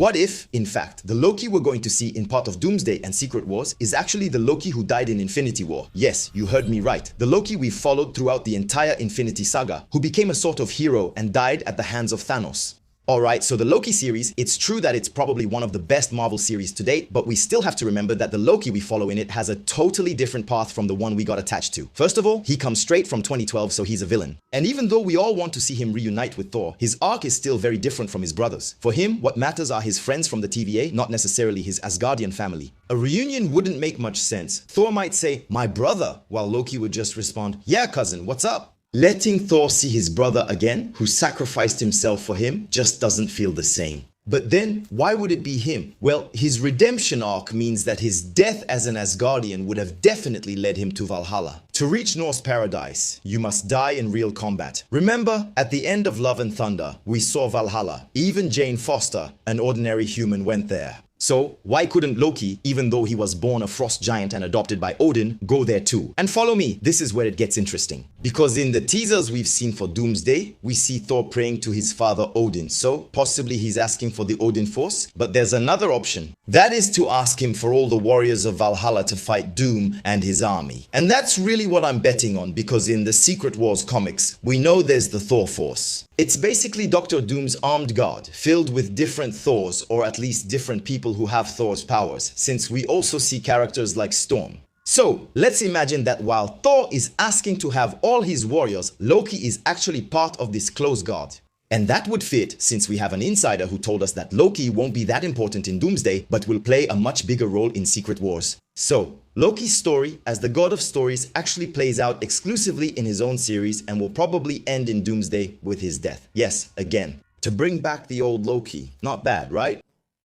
What if, in fact, the Loki we're going to see in part of Doomsday and Secret Wars is actually the Loki who died in Infinity War? Yes, you heard me right. The Loki we've followed throughout the entire Infinity Saga, who became a sort of hero and died at the hands of Thanos. Alright, so the Loki series, it's true that it's probably one of the best Marvel series to date, but we still have to remember that the Loki we follow in it has a totally different path from the one we got attached to. First of all, he comes straight from 2012, so he's a villain. And even though we all want to see him reunite with Thor, his arc is still very different from his brothers. For him, what matters are his friends from the TVA, not necessarily his Asgardian family. A reunion wouldn't make much sense. Thor might say, "My brother," while Loki would just respond, "Yeah, cousin, what's up?" Letting Thor see his brother again, who sacrificed himself for him, just doesn't feel the same. But then, why would it be him? Well, his redemption arc means that his death as an Asgardian would have definitely led him to Valhalla. To reach Norse paradise, you must die in real combat. Remember, at the end of Love and Thunder, we saw Valhalla. Even Jane Foster, an ordinary human, went there. So, why couldn't Loki, even though he was born a frost giant and adopted by Odin, go there too? And follow me, this is where it gets interesting. Because in the teasers we've seen for Doomsday, we see Thor praying to his father Odin. So, possibly he's asking for the Odin Force. But there's another option. That is to ask him for all the warriors of Valhalla to fight Doom and his army. And that's really what I'm betting on, because in the Secret Wars comics, we know there's the Thor Force. It's basically Doctor Doom's armed guard, filled with different Thors, or at least different people who have Thor's powers, since we also see characters like Storm. So, let's imagine that while Thor is asking to have all his warriors, Loki is actually part of this close guard. And that would fit, since we have an insider who told us that Loki won't be that important in Doomsday, but will play a much bigger role in Secret Wars. So, Loki's story as the god of stories actually plays out exclusively in his own series and will probably end in Doomsday with his death. Yes, again, to bring back the old Loki. Not bad, right?